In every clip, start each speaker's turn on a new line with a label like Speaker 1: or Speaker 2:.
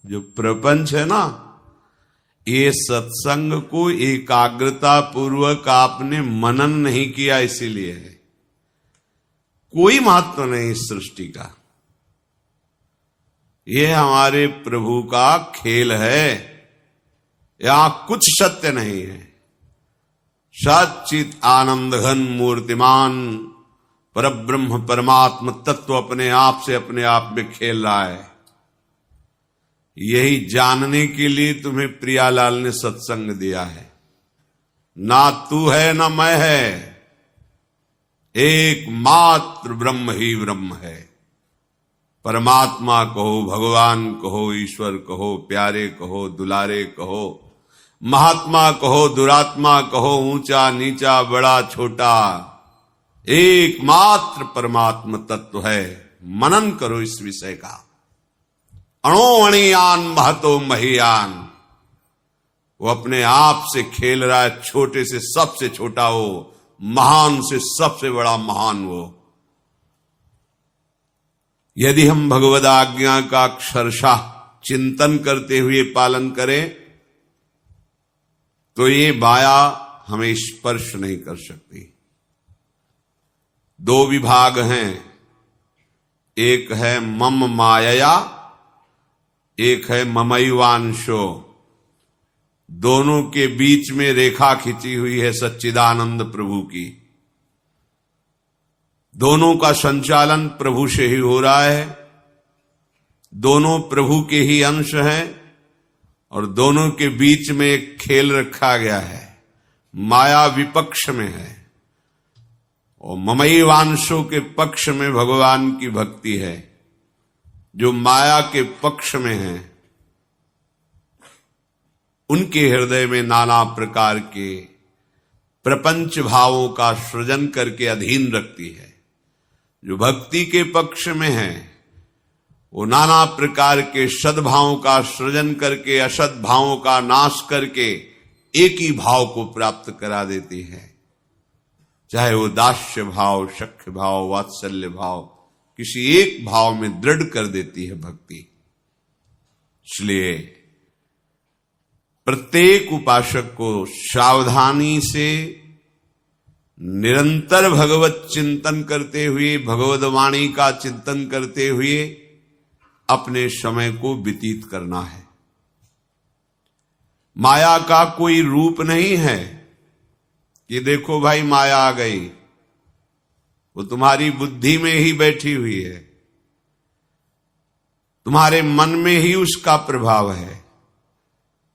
Speaker 1: जो प्रपंच है ना, ये सत्संग को एकाग्रता पूर्वक आपने मनन नहीं किया इसीलिए है। कोई महत्व नहीं इस सृष्टि का, ये हमारे प्रभु का खेल है, यहां कुछ सत्य नहीं है। सच्चित आनंद घन मूर्तिमान परब्रह्म परमात्म तत्व अपने आप से अपने आप में खेल रहा है। यही जानने के लिए तुम्हें प्रियालाल ने सत्संग दिया है। ना तू है ना मैं है, एकमात्र ब्रह्म ही ब्रह्म है। परमात्मा कहो, भगवान कहो, ईश्वर कहो, प्यारे कहो, दुलारे कहो, महात्मा कहो, दुरात्मा कहो, ऊंचा नीचा बड़ा छोटा, एकमात्र परमात्म तत्व है। मनन करो इस विषय का। अणो अणियान महतो महियान, वो अपने आप से खेल रहा है। छोटे से सबसे छोटा वो, महान से सबसे बड़ा महान वो। यदि हम भगवद आज्ञा का अक्षरशः चिंतन करते हुए पालन करें तो ये माया हमें स्पर्श नहीं कर सकती। दो विभाग हैं, एक है मम माया, एक है ममैवांशो। दोनों के बीच में रेखा खिंची हुई है सच्चिदानंद प्रभु की। दोनों का संचालन प्रभु से ही हो रहा है, दोनों प्रभु के ही अंश हैं और दोनों के बीच में एक खेल रखा गया है। माया विपक्ष में है और ममैवांशों के पक्ष में भगवान की भक्ति है। जो माया के पक्ष में है उनके हृदय में नाना प्रकार के प्रपंच भावों का सृजन करके अधीन रखती है। जो भक्ति के पक्ष में है वो नाना प्रकार के सद्भावों का सृजन करके असद्भावों का नाश करके एक ही भाव को प्राप्त करा देती है। चाहे वो दास्य भाव, सख्य भाव, वात्सल्य भाव, किसी एक भाव में दृढ़ कर देती है भक्ति। इसलिए प्रत्येक उपासक को सावधानी से निरंतर भगवत चिंतन करते हुए, भगवद वाणी का चिंतन करते हुए अपने समय को व्यतीत करना है। माया का कोई रूप नहीं है कि देखो भाई माया आ गई, वो तुम्हारी बुद्धि में ही बैठी हुई है, तुम्हारे मन में ही उसका प्रभाव है,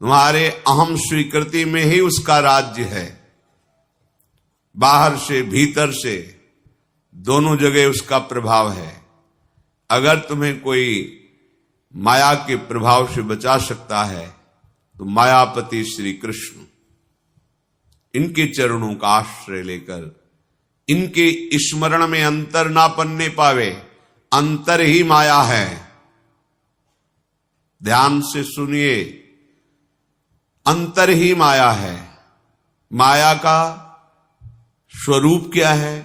Speaker 1: तुम्हारे अहम स्वीकृति में ही उसका राज्य है। बाहर से भीतर से दोनों जगह उसका प्रभाव है। अगर तुम्हें कोई माया के प्रभाव से बचा सकता है तो मायापति श्री कृष्ण, इनके चरणों का आश्रय लेकर इनके स्मरण में अंतर ना पन्ने पावे। अंतर ही माया है। ध्यान से सुनिए, अंतर ही माया है। माया का स्वरूप क्या है?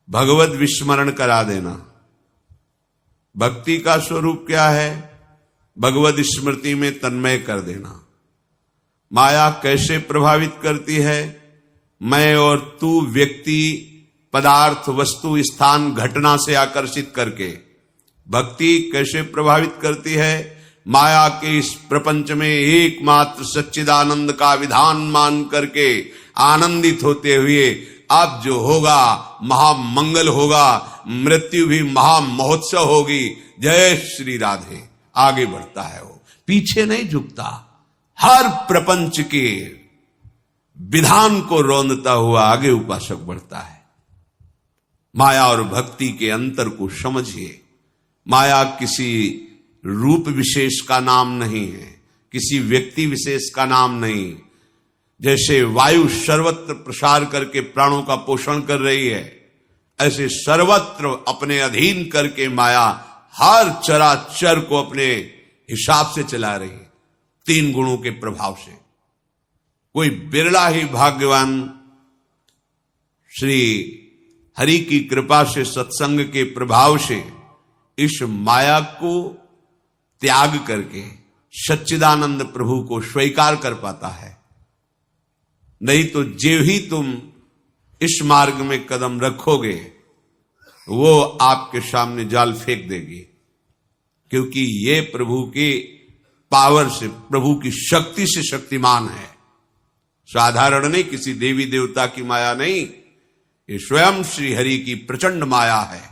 Speaker 1: भगवत विस्मरण करा देना। भक्ति का स्वरूप क्या है? भगवत स्मृति में तन्मय कर देना। माया कैसे प्रभावित करती है? मैं और तू व्यक्ति, पदार्थ, वस्तु, स्थान, घटना से आकर्षित करके। भक्ति कैसे प्रभावित करती है? माया के इस प्रपंच में एकमात्र सच्चिदानंद का विधान मान करके आनंदित होते हुए अब जो होगा महामंगल होगा, मृत्यु भी महामहोत्सव होगी। जय श्री राधे। आगे बढ़ता है वो, पीछे नहीं झुकता। हर प्रपंच के विधान को रौंदता हुआ आगे उपासक बढ़ता है। माया और भक्ति के अंतर को समझिए। माया किसी रूप विशेष का नाम नहीं है, किसी व्यक्ति विशेष का नाम नहीं। जैसे वायु सर्वत्र प्रसार करके प्राणों का पोषण कर रही है, ऐसे सर्वत्र अपने अधीन करके माया हर चराचर को अपने हिसाब से चला रही है, तीन गुणों के प्रभाव से। कोई बिरला ही भाग्यवान श्री हरि की कृपा से, सत्संग के प्रभाव से इस माया को त्याग करके सच्चिदानंद प्रभु को स्वीकार कर पाता है। नहीं तो जो ही तुम इस मार्ग में कदम रखोगे वो आपके सामने जाल फेंक देगी, क्योंकि ये प्रभु की पावर से, प्रभु की शक्ति से शक्तिमान है। साधारण नहीं, किसी देवी देवता की माया नहीं, ये स्वयं श्री हरि की प्रचंड माया है।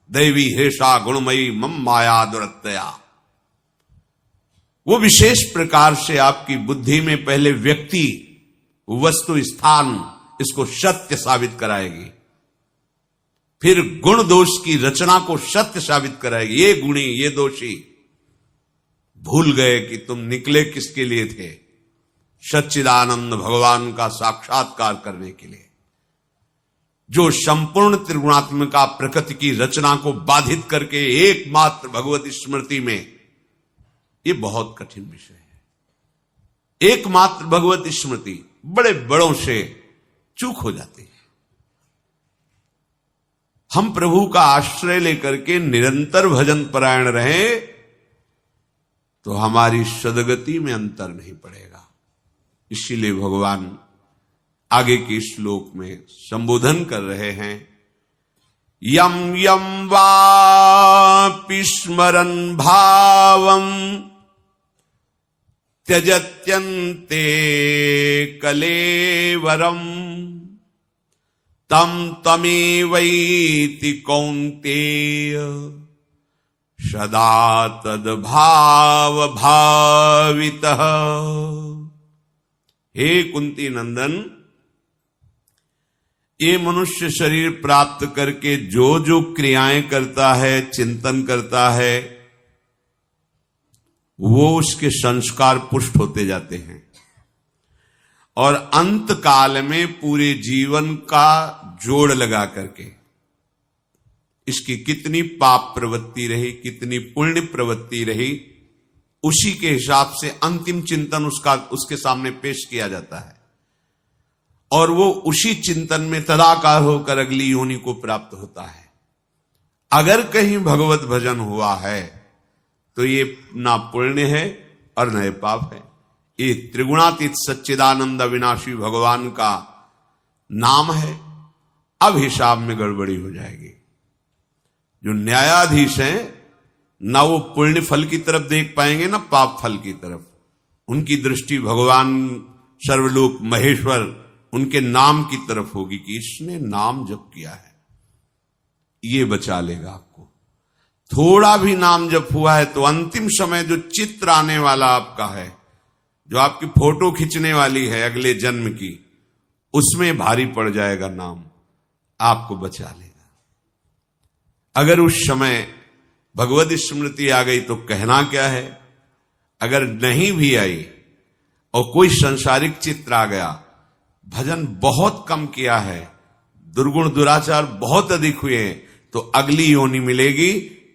Speaker 1: दैवी हेषा गुणमयी मम माया दुरत्तया। वो विशेष प्रकार से आपकी बुद्धि में पहले व्यक्ति, वस्तु, स्थान, इसको सत्य साबित कराएगी, फिर गुण दोष की रचना को सत्य साबित कराएगी। ये गुणी, ये दोषी। भूल गए कि तुम निकले किसके लिए थे? सच्चिदानंद भगवान का साक्षात्कार करने के लिए, जो संपूर्ण त्रिगुणात्मिका प्रकृति की रचना को बाधित करके एकमात्र भगवत स्मृति में, ये बहुत कठिन विषय है। एकमात्र भगवत स्मृति, बड़े बड़ों से चूक हो जाती है। हम प्रभु का आश्रय लेकर के निरंतर भजन परायण रहे तो हमारी सदगति में अंतर नहीं पड़ेगा। इसीलिए भगवान आगे के श्लोक में संबोधन कर रहे हैं, यम यम वापि स्मरन् भावम् त्यजत्यन्ते कलेवरम् तम तमेवैति कौन्तेय सदा तद्भाव भावितः। हे कुंती नंदन, ये मनुष्य शरीर प्राप्त करके जो जो क्रियाएं करता है, चिंतन करता है, वो उसके संस्कार पुष्ट होते जाते हैं और अंत काल में पूरे जीवन का जोड़ लगा करके इसकी कितनी पाप प्रवृत्ति रही, कितनी पुण्य प्रवृत्ति रही, उसी के हिसाब से अंतिम चिंतन उसके सामने पेश किया जाता है और वो उसी चिंतन में तदाकार होकर अगली योनि को प्राप्त होता है। अगर कहीं भगवत भजन हुआ है तो ये ना पुण्य है और न पाप है। ये त्रिगुणातीत सच्चिदानंद अविनाशी भगवान का नाम है। अब हिसाब में गड़बड़ी हो जाएगी। जो न्यायाधीश हैं ना वो पुण्य फल की तरफ देख पाएंगे ना पाप फल की तरफ। उनकी दृष्टि भगवान सर्वलोक महेश्वर उनके नाम की तरफ होगी कि इसने नाम जप किया है, ये बचा लेगा आपको। थोड़ा भी नाम जप हुआ है तो अंतिम समय जो चित्र आने वाला आपका है, जो आपकी फोटो खींचने वाली है अगले जन्म की, उसमें भारी पड़ जाएगा नाम, आपको बचा लेगा। अगर उस समय भगवत स्मृति आ गई तो कहना क्या है। अगर नहीं भी आई और कोई संसारिक चित्र आ गया, भजन बहुत कम किया है, दुर्गुण दुराचार बहुत अधिक हुए हैं, तो अगली योनि मिलेगी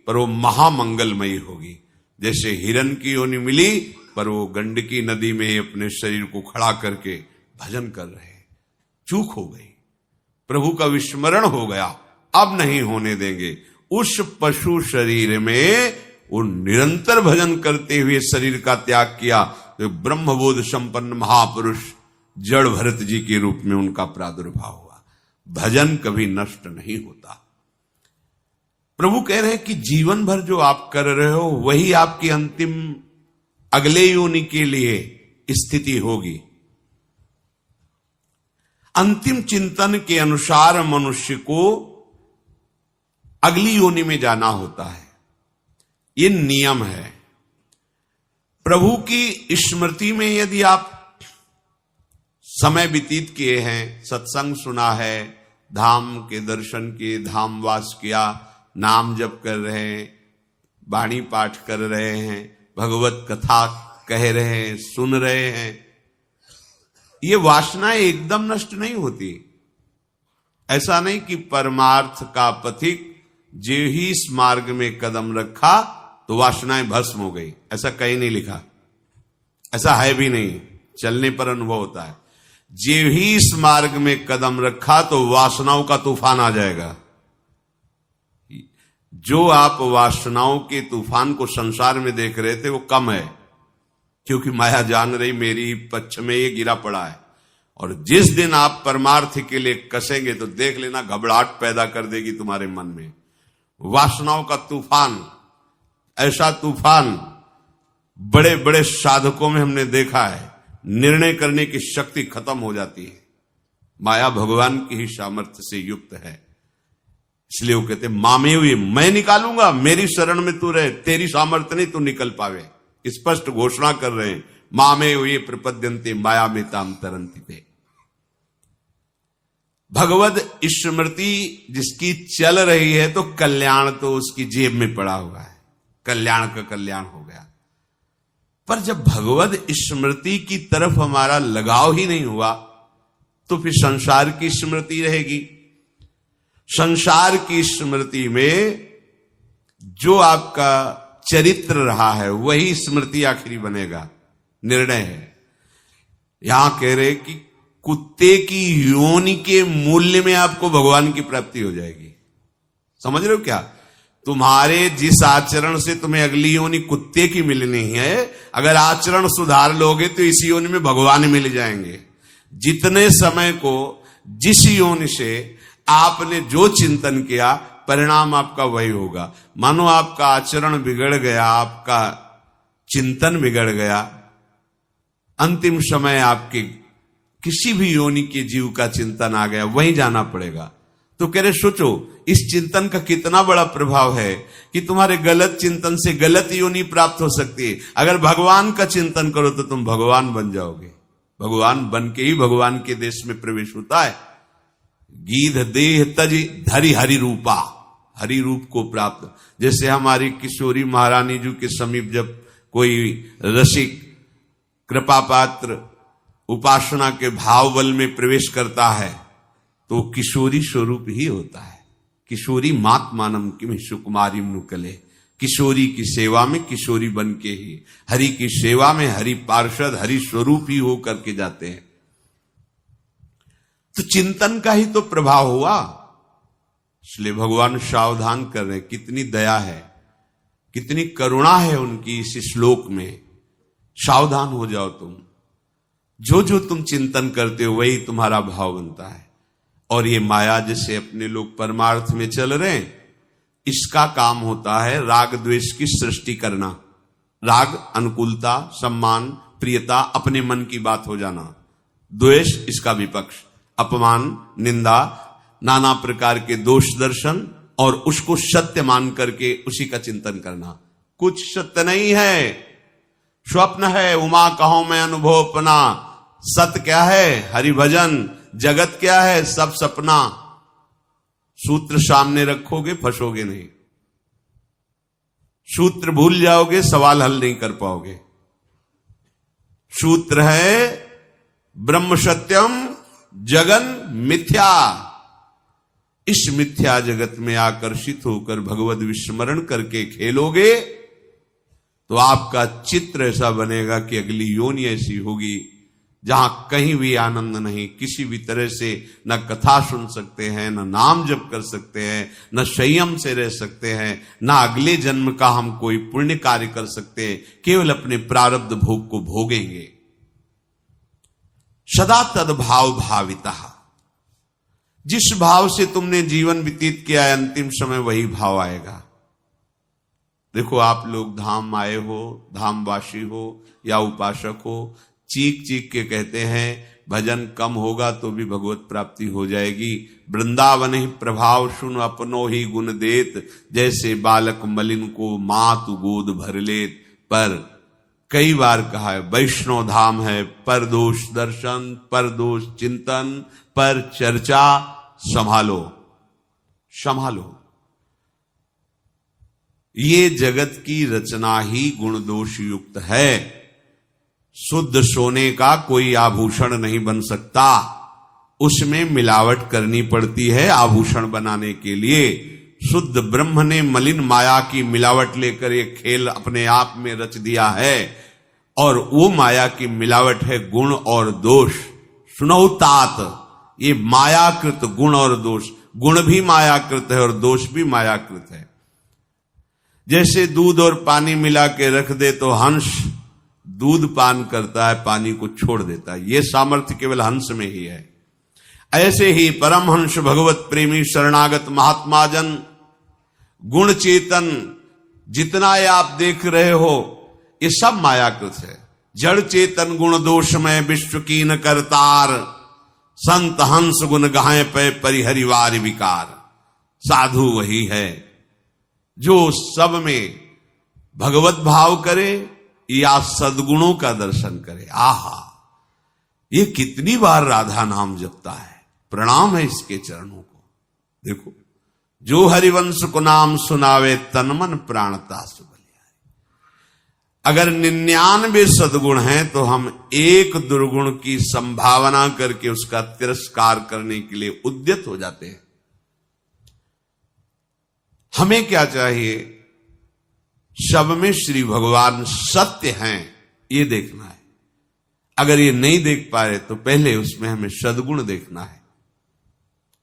Speaker 1: पर वो महामंगलमयी होगी। जैसे हिरण की योनि मिली पर वो गंडकी नदी में अपने शरीर को खड़ा करके भजन कर रहे, चूक हो गई, प्रभु का विस्मरण हो गया, अब नहीं होने देंगे। उस पशु शरीर में वो निरंतर भजन करते हुए शरीर का त्याग किया तो ब्रह्मबोध संपन्न महापुरुष जड़ भरत जी के रूप में उनका प्रादुर्भाव हुआ। भजन कभी नष्ट नहीं होता। प्रभु कह रहे हैं कि जीवन भर जो आप कर रहे हो वही आपकी अंतिम अगले योनि के लिए स्थिति होगी। अंतिम चिंतन के अनुसार मनुष्य को अगली योनि में जाना होता है, ये नियम है। प्रभु की स्मृति में यदि आप समय व्यतीत किए हैं, सत्संग सुना है, धाम के दर्शन किए, धाम वास किया, नाम जप कर रहे हैं, वाणी पाठ कर रहे हैं, भगवत कथा कह रहे हैं, सुन रहे हैं, ये वासनाएं एकदम नष्ट नहीं होती। ऐसा नहीं कि परमार्थ का पथिक जो ही इस मार्ग में कदम रखा तो वासनाएं भस्म हो गई, ऐसा कहीं नहीं लिखा, ऐसा है भी नहीं, चलने पर अनुभव होता है। जो ही इस मार्ग में कदम रखा तो वासनाओं का तूफान आ जाएगा। जो आप वासनाओं के तूफान को संसार में देख रहे थे वो कम है, क्योंकि माया जान रही मेरी पक्ष में ये गिरा पड़ा है। और जिस दिन आप परमार्थ के लिए कसेंगे तो देख लेना घबराहट पैदा कर देगी तुम्हारे मन में। वासनाओं का तूफान, ऐसा तूफान बड़े बड़े साधकों में हमने देखा है, निर्णय करने की शक्ति खत्म हो जाती है। माया भगवान की ही सामर्थ्य से युक्त है, इसलिए वो कहते मामे हुए मैं निकालूंगा, मेरी शरण में तू रहे, तेरी सामर्थ्य नहीं तू निकल पावे। स्पष्ट घोषणा कर रहे हैं, मामे हुए प्रपद्यन्ते माया में ताम तरंति पे। भगवद स्मृति जिसकी चल रही है तो कल्याण तो उसकी जेब में पड़ा हुआ है, कल्याण का कल्याण हो गया। पर जब भगवद स्मृति की तरफ हमारा लगाव ही नहीं हुआ तो फिर संसार की स्मृति रहेगी। संसार की स्मृति में जो आपका चरित्र रहा है वही स्मृति आखिरी बनेगा, निर्णय है। यहां कह रहे कि कुत्ते की योनि के मूल्य में आपको भगवान की प्राप्ति हो जाएगी। समझ रहे हो क्या? तुम्हारे जिस आचरण से तुम्हें अगली योनि कुत्ते की मिलनी है, अगर आचरण सुधार लोगे तो इस योनि में भगवान मिल जाएंगे। जितने समय को जिस योनि से आपने जो चिंतन किया परिणाम आपका वही होगा। मानो आपका आचरण बिगड़ गया, आपका चिंतन बिगड़ गया, अंतिम समय आपके किसी भी योनि के जीव का चिंतन आ गया, वहीं जाना पड़ेगा। तो कह रहे सोचो इस चिंतन का कितना बड़ा प्रभाव है कि तुम्हारे गलत चिंतन से गलत योनि प्राप्त हो सकती है। अगर भगवान का चिंतन करो तो तुम भगवान बन जाओगे। भगवान बन के ही भगवान के देश में प्रवेश होता है। गीध देह तज धरि हरि रूपा, हरि रूप को प्राप्त। जैसे हमारी किशोरी महारानी जी के समीप जब कोई रसिक कृपा पात्र उपासना के भाव बल में प्रवेश करता है तो किशोरी स्वरूप ही होता है। किशोरी मात मानम किम सुकुमारी नुकले, किशोरी की सेवा में किशोरी बन के ही हरि की सेवा में हरि पार्षद हरि स्वरूप ही हो करके जाते हैं। तो चिंतन का ही तो प्रभाव हुआ। इसलिए भगवान सावधान कर रहे, कितनी दया है, कितनी करुणा है उनकी इस श्लोक में। सावधान हो जाओ तुम, जो जो तुम चिंतन करते हो वही तुम्हारा भाव बनता है। और ये माया जैसे अपने लोग परमार्थ में चल रहे हैं, इसका काम होता है राग द्वेष की सृष्टि करना। राग अनुकूलता, सम्मान, प्रियता, अपने मन की बात हो जाना। द्वेष इसका विपक्ष, अपमान, निंदा, नाना प्रकार के दोष दर्शन और उसको सत्य मान करके उसी का चिंतन करना। कुछ सत्य नहीं है, स्वप्न है। उमा कहो मैं अनुभव अपना, सत्य क्या है? हरि भजन। जगत क्या है? सब सपना। सूत्र सामने रखोगे फंसोगे नहीं, सूत्र भूल जाओगे सवाल हल नहीं कर पाओगे। सूत्र है ब्रह्म सत्यम जगन मिथ्या। इस मिथ्या जगत में आकर्षित होकर भगवद विस्मरण करके खेलोगे तो आपका चित्र ऐसा बनेगा कि अगली योनि ऐसी होगी जहां कहीं भी आनंद नहीं, किसी भी तरह से न कथा सुन सकते हैं, न नाम जप कर सकते हैं, न संयम से रह सकते हैं, न अगले जन्म का हम कोई पुण्य कार्य कर सकते हैं। केवल अपने प्रारब्ध भोग को भोगेंगे। सदा तद्भाव भाविता, जिस भाव से तुमने जीवन व्यतीत किया है अंतिम समय वही भाव आएगा। देखो आप लोग धाम आए हो, धामवासी हो या उपासक हो, चीख चीख के कहते हैं भजन कम होगा तो भी भगवत प्राप्ति हो जाएगी। वृंदावन ही प्रभाव सुन अपनो ही गुण देत, जैसे बालक मलिन को मातु गोद भर लेत। पर कई बार कहा है वैष्णव धाम है, पर दोष दर्शन, पर दोष चिंतन, पर चर्चा। संभालो संभालो, ये जगत की रचना ही गुण दोष युक्त है। शुद्ध सोने का कोई आभूषण नहीं बन सकता, उसमें मिलावट करनी पड़ती है आभूषण बनाने के लिए। शुद्ध ब्रह्म ने मलिन माया की मिलावट लेकर एक खेल अपने आप में रच दिया है, और वो माया की मिलावट है गुण और दोष। सुनो तात, ये मायाकृत गुण और दोष, गुण भी मायाकृत है और दोष भी मायाकृत है। जैसे दूध और पानी मिला के रख दे तो हंस दूध पान करता है, पानी को छोड़ देता है। ये सामर्थ्य केवल हंस में ही है। ऐसे ही परमहंस भगवत प्रेमी शरणागत महात्मा जन गुण चेतन जितना ये आप देख रहे हो ये सब मायाकृत है। जड़ चेतन गुण दोषमय विश्व की न करतार, संत हंस गुण गाए पे परिहरिवार विकार। साधु वही है जो सब में भगवत भाव करे या सद्गुणों का दर्शन करे। आहा, ये कितनी बार राधा नाम जपता है। प्रणाम है इसके चरणों को। देखो, जो हरिवंश को नाम सुनावे तन मन प्राणता सुबलिया। अगर 99 सद्गुण हैं तो हम एक दुर्गुण की संभावना करके उसका तिरस्कार करने के लिए उद्यत हो जाते हैं। हमें क्या चाहिए? सब में श्री भगवान सत्य हैं ये देखना है। अगर ये नहीं देख पाए तो पहले उसमें हमें सद्गुण देखना है।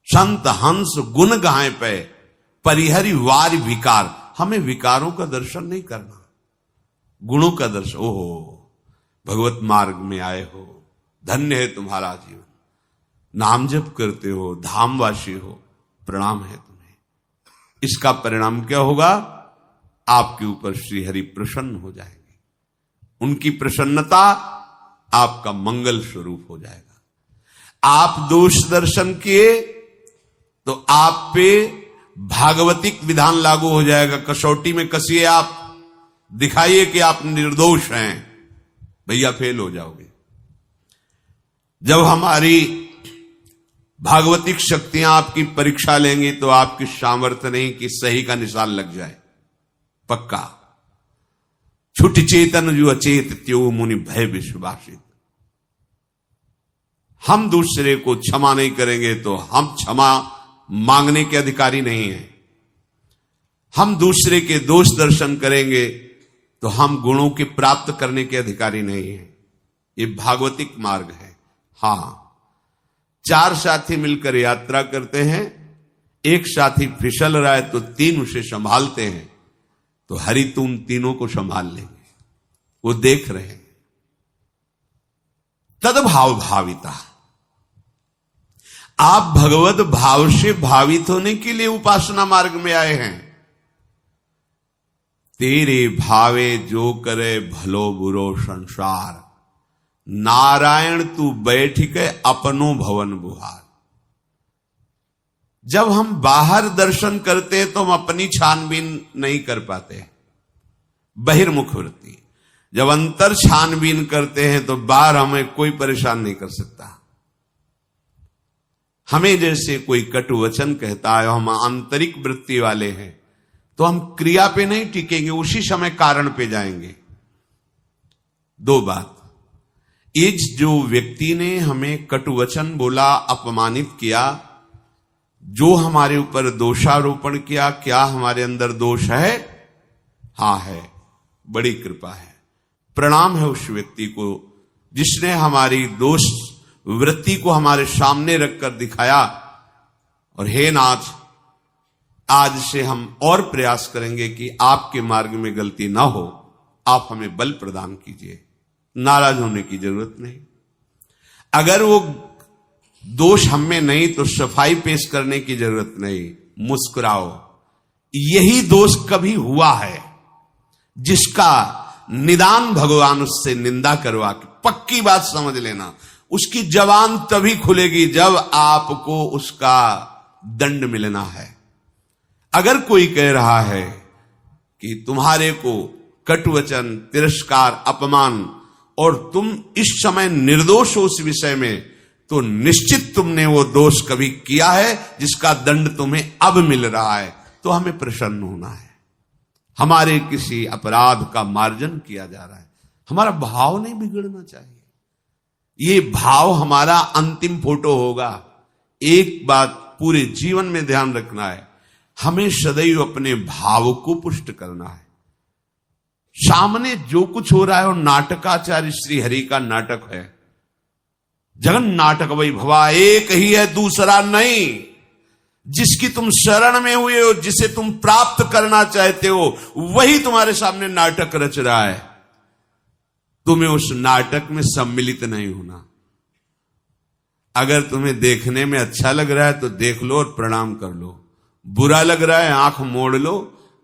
Speaker 1: संत हंस गुण गाए पे परिहरि वार विकार। हमें विकारों का दर्शन नहीं करना, गुणों का दर्शन। ओहो, भगवत मार्ग में आए हो, धन्य है तुम्हारा जीवन। नाम जप करते हो, धामवासी हो, प्रणाम है तुम्हें। इसका परिणाम क्या होगा? आपके ऊपर श्री हरि प्रसन्न हो जाएंगे। उनकी प्रसन्नता आपका मंगल स्वरूप हो जाएगा। आप दोष दर्शन किए तो आप पे भागवतिक विधान लागू हो जाएगा। कसौटी में कसिए, आप दिखाइए कि आप निर्दोष हैं, भैया फेल हो जाओगे। जब हमारी भागवतिक शक्तियां आपकी परीक्षा लेंगी तो आपकी सामर्थ्य नहीं कि सही का निशान लग जाए। पक्का छुट चेतन जो अचेत त्यो मुनि भय विश्वासित। हम दूसरे को क्षमा नहीं करेंगे तो हम क्षमा मांगने के अधिकारी नहीं हैं। हम दूसरे के दोष दर्शन करेंगे तो हम गुणों के प्राप्त करने के अधिकारी नहीं हैं। ये भागवतिक मार्ग है। हां, 4 साथी मिलकर यात्रा करते हैं, एक साथी फिसल रहा है तो 3 उसे संभालते हैं, तो हरि तुम तीनों को संभाल लेंगे। वो देख रहे हैं। तदभाव भाविता। आप भगवत भाव से भावित होने के लिए उपासना मार्ग में आए हैं। तेरे भावे जो करे भलो बुरो संसार, नारायण तू बैठ के अपनो भवन बुहार। जब हम बाहर दर्शन करते हैं तो हम अपनी छानबीन नहीं कर पाते, बहिर्मुख वृत्ति। जब अंतर छानबीन करते हैं तो बाहर हमें कोई परेशान नहीं कर सकता। हमें जैसे कोई कटु वचन कहता है, हम आंतरिक वृत्ति वाले हैं, तो हम क्रिया पे नहीं टिकेंगे, उसी समय कारण पे जाएंगे। 2 बात। इस जो व्यक्ति ने हमें कटु वचन बोला, अपमानित किया, जो हमारे ऊपर दोषारोपण किया, क्या हमारे अंदर दोष है? हां है। बड़ी कृपा है, प्रणाम है उस व्यक्ति को जिसने हमारी दोष वृत्ति को हमारे सामने रखकर दिखाया। और हे नाथ, आज से हम और प्रयास करेंगे कि आपके मार्ग में गलती ना हो। आप हमें बल प्रदान कीजिए। नाराज होने की जरूरत नहीं। अगर वो दोष हम में नहीं तो सफाई पेश करने की जरूरत नहीं। मुस्कुराओ। यही दोष कभी हुआ है जिसका निदान भगवान उससे निंदा करवा के, पक्की बात समझ लेना, उसकी जबान तभी खुलेगी जब आपको उसका दंड मिलना है। अगर कोई कह रहा है कि तुम्हारे को कटुवचन, तिरस्कार, अपमान और तुम इस समय निर्दोष हो उस विषय में, तो निश्चित तुमने वो दोष कभी किया है जिसका दंड तुम्हें अब मिल रहा है। तो हमें प्रसन्न होना है। हमारे किसी अपराध का मार्जन किया जा रहा है। हमारा भाव नहीं बिगड़ना चाहिए। ये भाव हमारा अंतिम फोटो होगा। एक बात पूरे जीवन में ध्यान रखना है, हमें सदैव अपने भाव को पुष्ट करना है। सामने जो कुछ हो रहा है वो नाटकाचार्य श्री हरि का नाटक है। जगन नाटक वैभवा एक ही है, दूसरा नहीं। जिसकी तुम शरण में हुए हो, जिसे तुम प्राप्त करना चाहते हो, वही तुम्हारे सामने नाटक रच रहा है। तुम्हें उस नाटक में सम्मिलित नहीं होना। अगर तुम्हें देखने में अच्छा लग रहा है तो देख लो और प्रणाम कर लो, बुरा लग रहा है आंख मोड़ लो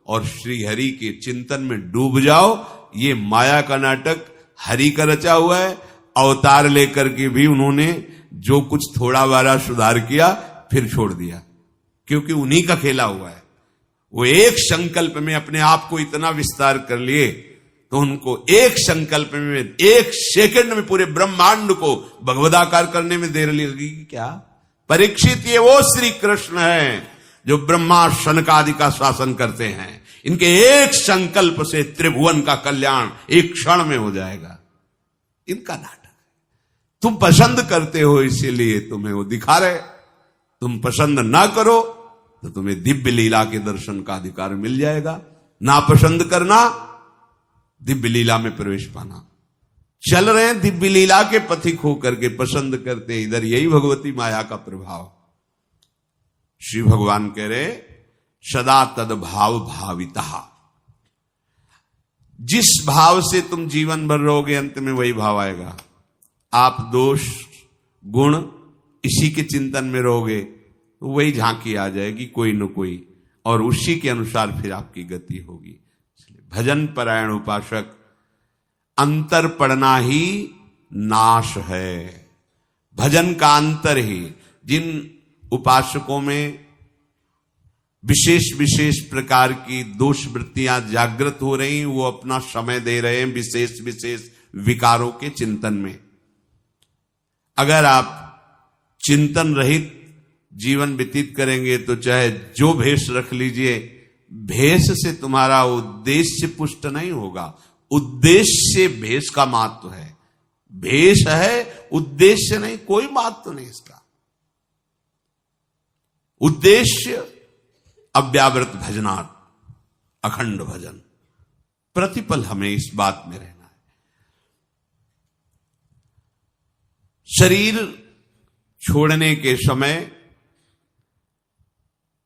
Speaker 1: और श्री हरि के चिंतन में डूब जाओ। ये माया का नाटक हरि का रचा हुआ है। अवतार लेकर के भी उन्होंने जो कुछ थोड़ा बारा सुधार किया फिर छोड़ दिया, क्योंकि उन्हीं का खेला हुआ है। वो एक संकल्प में अपने आप को इतना विस्तार कर लिए तो उनको एक संकल्प में, एक सेकंड में पूरे ब्रह्मांड को भगवदाकार करने में देर लगी क्या? परीक्षित, ये वो श्री कृष्ण है जो ब्रह्मा शनकादि का शासन करते हैं। इनके एक संकल्प से त्रिभुवन का कल्याण एक क्षण में हो जाएगा। इनका नाटक तुम पसंद करते हो, इसीलिए तुम्हें वो दिखा रहे। तुम पसंद ना करो तो तुम्हें दिव्य लीला के दर्शन का अधिकार मिल जाएगा। ना पसंद करना, दिव्य लीला में प्रवेश पाना। चल रहे हैं दिव्य लीला के पथिक होकर के, पसंद करते इधर। यही भगवती माया का प्रभाव। श्री भगवान कह रहे सदा तद भाव भाविता। जिस भाव से तुम जीवन भर रहोगे, अंत में वही भाव आएगा। आप दोष गुण इसी के चिंतन में रहोगे तो वही झांकी आ जाएगी कोई न कोई, और उसी के अनुसार फिर आपकी गति होगी। भजन परायण उपासक, अंतर पढ़ना ही नाश है। भजन का अंतर ही, जिन उपासकों में विशेष विशेष प्रकार की दोष वृत्तियां जागृत हो रही, वो अपना समय दे रहे हैं विशेष विशेष विकारों के चिंतन में। अगर आप चिंतन रहित जीवन व्यतीत करेंगे तो चाहे जो भेष रख लीजिए, भेष से तुम्हारा उद्देश्य पुष्ट नहीं होगा। उद्देश्य भेष का महत्व है। भेष है, उद्देश्य नहीं। कोई महत्व नहीं इसका। उद्देश्य अव्यावृत भजनार्थ, अखंड भजन। प्रतिपल हमें इस बात में रहना है। शरीर छोड़ने के समय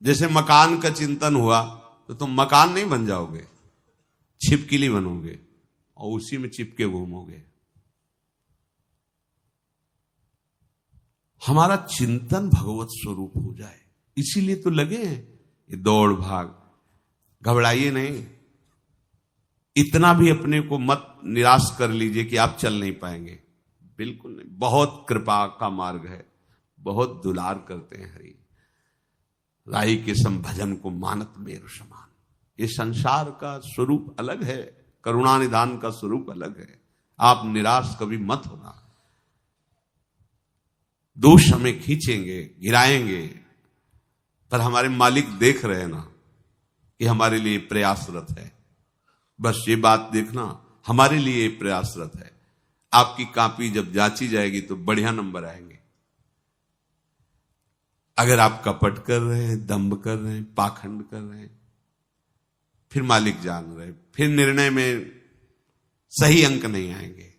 Speaker 1: जैसे मकान का चिंतन हुआ तो तुम मकान नहीं बन जाओगे, छिपकली बनोगे और उसी में चिपके घूमोगे। हमारा चिंतन भगवत स्वरूप हो जाए, इसीलिए तो लगे हैं ये दौड़ भाग। घबराइए नहीं। इतना भी अपने को मत निराश कर लीजिए कि आप चल नहीं पाएंगे। बिल्कुल नहीं। बहुत कृपा का मार्ग है, बहुत दुलार करते हैं हरि। राही के सम भजन को मानत मेरु समान। ये संसार का स्वरूप अलग है, करुणा निधान का स्वरूप अलग है। आप निराश कभी मत होना। दोष हमें खींचेंगे, गिराएंगे, पर हमारे मालिक देख रहे हैं ना कि हमारे लिए प्रयासरत है। बस ये बात देखना, हमारे लिए प्रयासरत है। आपकी कॉपी जब जांची जाएगी तो बढ़िया नंबर आएंगे। अगर आप कपट कर रहे हैं, दंभ कर रहे हैं, पाखंड कर रहे हैं, फिर मालिक जान रहे, फिर निर्णय में सही अंक नहीं आएंगे।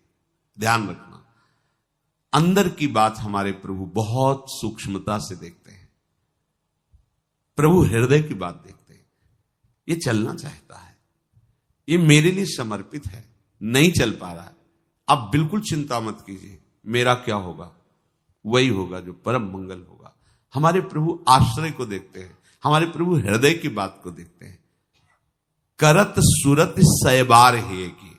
Speaker 1: ध्यान रखना। अंदर की बात हमारे प्रभु बहुत सूक्ष्मता से देखते हैं। प्रभु हृदय की बात देखते हैं। ये चलना चाहता है, ये मेरे लिए समर्पित है, नहीं चल पा रहा है। आप बिल्कुल चिंता मत कीजिए, मेरा क्या होगा, वही होगा जो परम मंगल होगा। हमारे प्रभु आश्रय को देखते हैं, हमारे प्रभु हृदय की बात को देखते हैं। करत सुरत सयबार है कि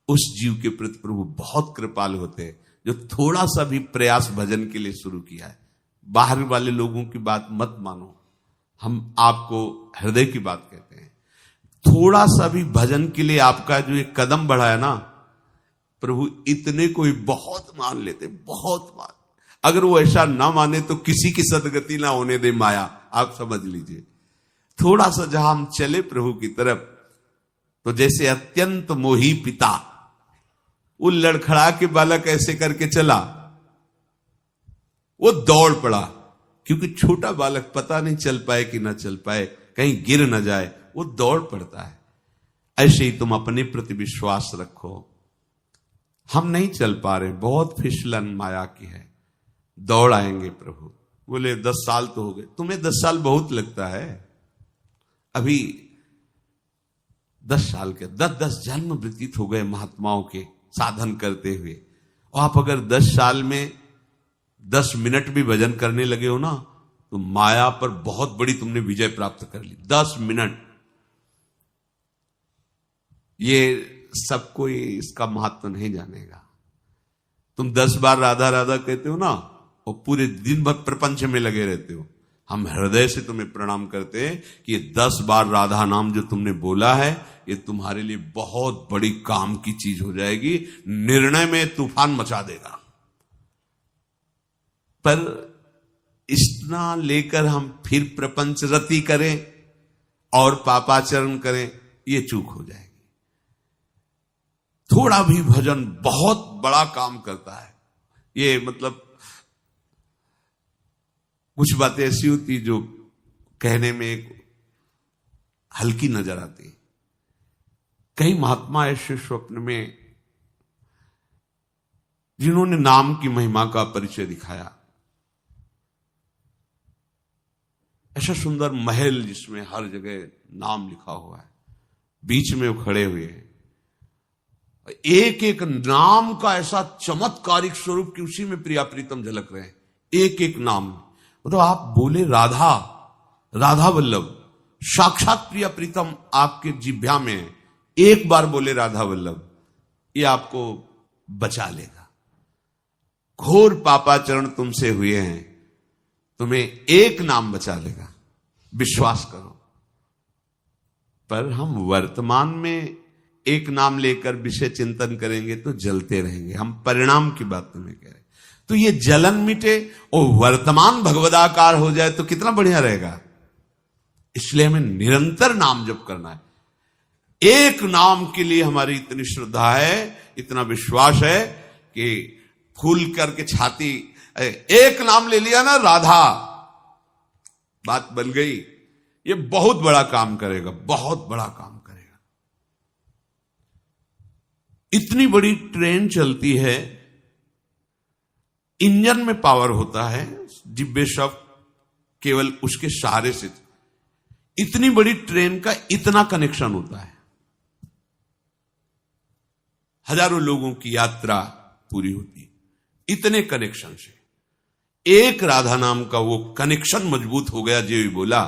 Speaker 1: उस जीव के प्रति प्रभु बहुत कृपालु होते हैं जो थोड़ा सा भी प्रयास भजन के लिए शुरू किया है। बाहर वाले लोगों की बात मत मानो, हम आपको हृदय की बात कहते हैं। थोड़ा सा भी भजन के लिए आपका जो एक कदम बढ़ा है ना, प्रभु इतने को ही बहुत मान लेते, बहुत मान। अगर वो ऐसा ना माने तो किसी की सदगति ना होने दे माया। आप समझ लीजिए, थोड़ा सा जहां हम चले प्रभु की तरफ, तो जैसे अत्यंत मोही पिता, वो लड़खड़ा के बालक ऐसे करके चला, वो दौड़ पड़ा, क्योंकि छोटा बालक पता नहीं चल पाए कि ना चल पाए, कहीं गिर ना जाए, वो दौड़ पड़ता है। ऐसे ही तुम अपने प्रति विश्वास रखो। हम नहीं चल पा रहे, बहुत फिसलन माया की है, दौड़ आएंगे प्रभु, बोले 10 साल तो हो गए। तुम्हें 10 साल बहुत लगता है? अभी 10 साल के 10 जन्म व्यतीत हो गए महात्माओं के साधन करते हुए। और आप अगर 10 साल में 10 मिनट भी भजन करने लगे हो ना, तो माया पर बहुत बड़ी तुमने विजय प्राप्त कर ली। 10 मिनट, ये सब कोई इसका महत्व नहीं जानेगा। तुम 10 बार राधा राधा कहते हो ना, और पूरे दिन भर प्रपंच में लगे रहते हो। हम हृदय से तुम्हें प्रणाम करते हैं कि ये 10 बार राधा नाम जो तुमने बोला है, ये तुम्हारे लिए बहुत बड़ी काम की चीज हो जाएगी, निर्णय में तूफान मचा देगा। पर इतना लेकर हम फिर प्रपंच रति करें और पापाचरण करें, ये चूक हो जाएगी। थोड़ा भी भजन बहुत बड़ा काम करता है। ये मतलब कुछ बातें ऐसी होती जो कहने में एक हल्की नजर आती। कई महात्मा ऐसे स्वप्न में जिन्होंने नाम की महिमा का परिचय दिखाया। ऐसा सुंदर महल जिसमें हर जगह नाम लिखा हुआ है, बीच में वो खड़े हुए हैं। एक एक नाम का ऐसा चमत्कारिक स्वरूप कि उसी में प्रिया प्रीतम झलक रहे हैं। एक एक नाम, मतलब आप बोले राधा, राधा वल्लभ, साक्षात प्रिया प्रीतम आपके जिह्वा में है। एक बार बोले राधा वल्लभ, ये आपको बचा लेगा। घोर पापाचरण तुमसे हुए हैं, तुम्हें एक नाम बचा लेगा, विश्वास करो। पर हम वर्तमान में एक नाम लेकर विषय चिंतन करेंगे तो जलते रहेंगे। हम परिणाम की बात तुम्हें कह रहे हैं। तो ये जलन मिटे और वर्तमान भगवदाकार हो जाए तो कितना बढ़िया रहेगा। इसलिए हमें निरंतर नाम जप करना है। एक नाम के लिए हमारी इतनी श्रद्धा है, इतना विश्वास है कि फूल करके छाती, एक नाम ले लिया ना राधा, बात बन गई। ये बहुत बड़ा काम करेगा, बहुत बड़ा काम करेगा। इतनी बड़ी ट्रेन चलती है, इंजन में पावर होता है, डिब्बे सब केवल उसके सहारे से। इतनी बड़ी ट्रेन का इतना कनेक्शन होता है, हजारों लोगों की यात्रा पूरी होती है इतने कनेक्शन से। एक राधा नाम का वो कनेक्शन मजबूत हो गया। जो बोला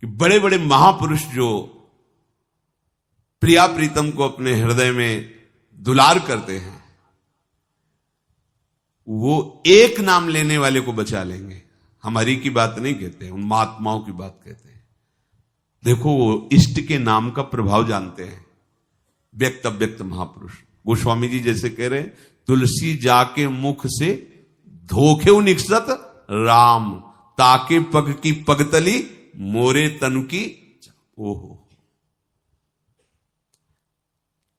Speaker 1: कि बड़े बड़े महापुरुष जो प्रिया प्रीतम को अपने हृदय में दुलार करते हैं, वो एक नाम लेने वाले को बचा लेंगे। हमारी की बात नहीं कहते, उन महात्माओं की बात कहते हैं। देखो वो इष्ट के नाम का प्रभाव जानते हैं। व्यक्त अव्यक्त महापुरुष गोस्वामी जी जैसे कह रहे, तुलसी जाके मुख से धोखे निकसत राम, ताके पग की पगतली मोरे तनु की। ओहो,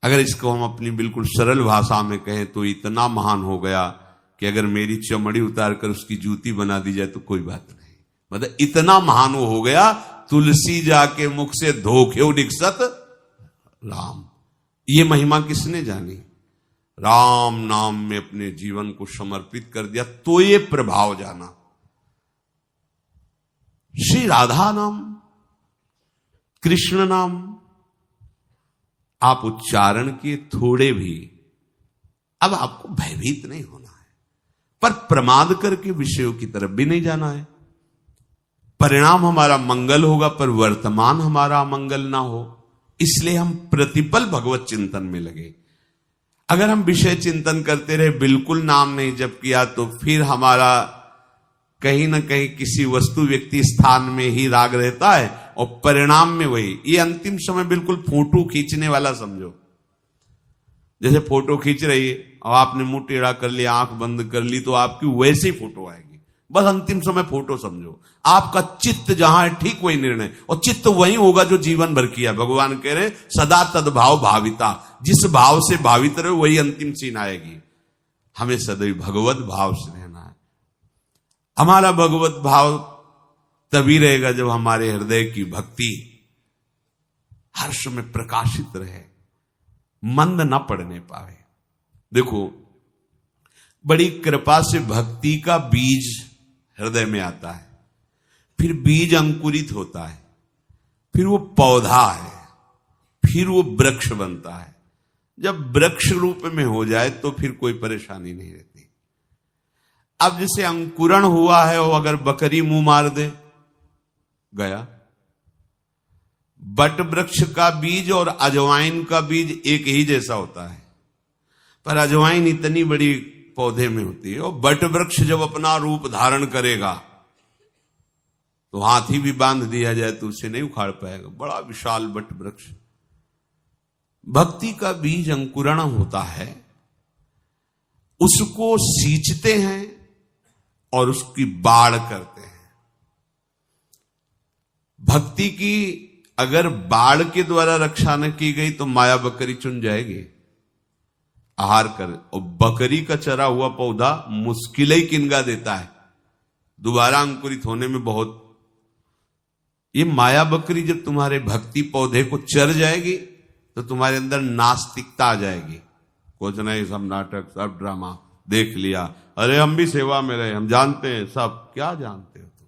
Speaker 1: अगर इसको हम अपनी बिल्कुल सरल भाषा में कहें तो इतना महान हो गया कि अगर मेरी चमड़ी उतार कर उसकी जूती बना दी जाए तो कोई बात नहीं। मतलब इतना महान वो हो गया, तुलसी जाके मुख से धोखे निकसत राम। ये महिमा किसने जानी? राम नाम में अपने जीवन को समर्पित कर दिया तो ये प्रभाव जाना। श्री राधा नाम, कृष्ण नाम आप उच्चारण किए थोड़े भी, अब आपको भयभीत नहीं होना है, पर प्रमाद करके विषयों की तरफ भी नहीं जाना है। परिणाम हमारा मंगल होगा पर वर्तमान हमारा मंगल ना हो, इसलिए हम प्रतिपल भगवत चिंतन में लगे। अगर हम विषय चिंतन करते रहे, बिल्कुल नाम नहीं जप किया, तो फिर हमारा कहीं ना कहीं किसी वस्तु व्यक्ति स्थान में ही राग रहता है और परिणाम में वही। ये अंतिम समय बिल्कुल फोटो खींचने वाला समझो। जैसे फोटो खींच रही है और आपने मुंह टेढ़ा कर लिया, आंख बंद कर ली, तो आपकी वैसे ही फोटो आएगी। बस अंतिम समय फोटो समझो। आपका चित्त जहां है ठीक वही निर्णय, और चित्त वही होगा जो जीवन भर किया। भगवान कह रहे सदा तद्भाव भाविता, जिस भाव से भावित रहे वही अंतिम सीन आएगी। हमें सदैव भगवत भाव से रहना है। हमारा भगवत भाव तभी रहेगा जब हमारे हृदय की भक्ति हर समय प्रकाशित रहे, मंद न पड़ने पावे। देखो, बड़ी कृपा से भक्ति का बीज हृदय में आता है, फिर बीज अंकुरित होता है, फिर वो पौधा है, फिर वो वृक्ष बनता है। जब वृक्ष रूप में हो जाए तो फिर कोई परेशानी नहीं रहती। अब जैसे अंकुरण हुआ है, वो अगर बकरी मुंह मार दे, गया। बट वृक्ष का बीज और अजवाइन का बीज एक ही जैसा होता है, पर अजवाइन इतनी बड़ी पौधे में होती है, और बट वृक्ष जब अपना रूप धारण करेगा तो हाथी भी बांध दिया जाए तो उसे नहीं उखाड़ पाएगा, बड़ा विशाल बट वृक्ष। भक्ति का बीज अंकुरण होता है, उसको सींचते हैं और उसकी बाढ़ करते हैं। भक्ति की अगर बाढ़ के द्वारा रक्षा न की गई तो माया बकरी चुन जाएगी, आहार कर। और बकरी का चरा हुआ पौधा मुश्किल ही किनगा देता है, दोबारा अंकुरित होने में बहुत। ये माया बकरी जब तुम्हारे भक्ति पौधे को चर जाएगी तो तुम्हारे अंदर नास्तिकता आ जाएगी। कुछ नहीं, सब नाटक, सब ड्रामा देख लिया, अरे हम भी सेवा में रहे, हम जानते हैं सब। क्या जानते हो तुम?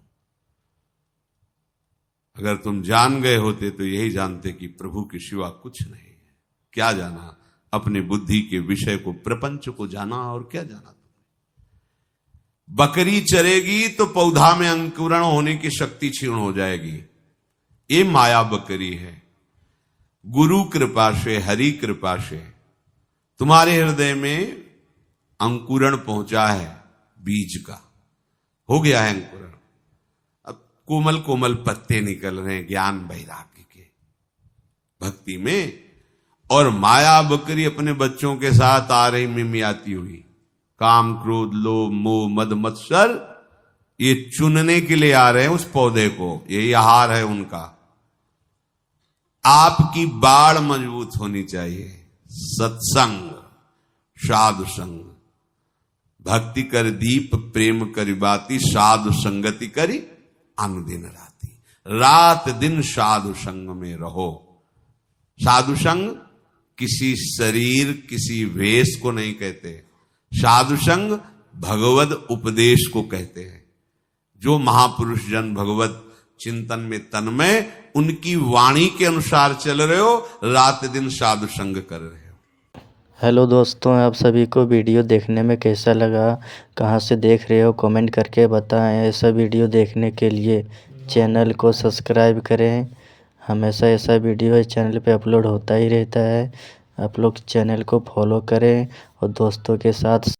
Speaker 1: अगर तुम जान गए होते तो यही जानते कि प्रभु के सिवा कुछ नहीं है। क्या जाना? अपने बुद्धि के विषय को, प्रपंच को जाना, और क्या जाना तुमने? बकरी चरेगी तो पौधा में अंकुरण होने की शक्ति क्षीण हो जाएगी। ये माया बकरी है। गुरु कृपा से, हरि कृपा से तुम्हारे हृदय में अंकुरण पहुंचा है, बीज का हो गया है अंकुरण। अब कोमल कोमल पत्ते निकल रहे हैं ज्ञान वैराग्य के, भक्ति में। और माया बकरी अपने बच्चों के साथ आ रही मिमियाती हुई, काम क्रोध लोभ मोह मद मत्सर, ये चुनने के लिए आ रहे हैं उस पौधे को, यही आहार है उनका। आपकी बाढ़ मजबूत होनी चाहिए। सत्संग, साधु संग, भक्ति कर दीप प्रेम करी बाती, साधु संगति करी अनुदिन राती। रात दिन साधु संग में रहो। साधु संग किसी शरीर, किसी वेश को नहीं कहते। साधु संग भगवद उपदेश को कहते हैं। जो महापुरुष जन भगवत चिंतन में तन्मय, उनकी वाणी के अनुसार चल रहे हो, रात दिन साधु संग कर रहे हो।
Speaker 2: हेलो दोस्तों, आप सभी को वीडियो देखने में कैसा लगा, कहाँ से देख रहे हो, कमेंट करके बताएं। ऐसा वीडियो देखने के लिए चैनल को सब्सक्राइब करें। हमेशा ऐसा वीडियो इस चैनल पे अपलोड होता ही रहता है। आप लोग चैनल को फॉलो करें और दोस्तों के साथ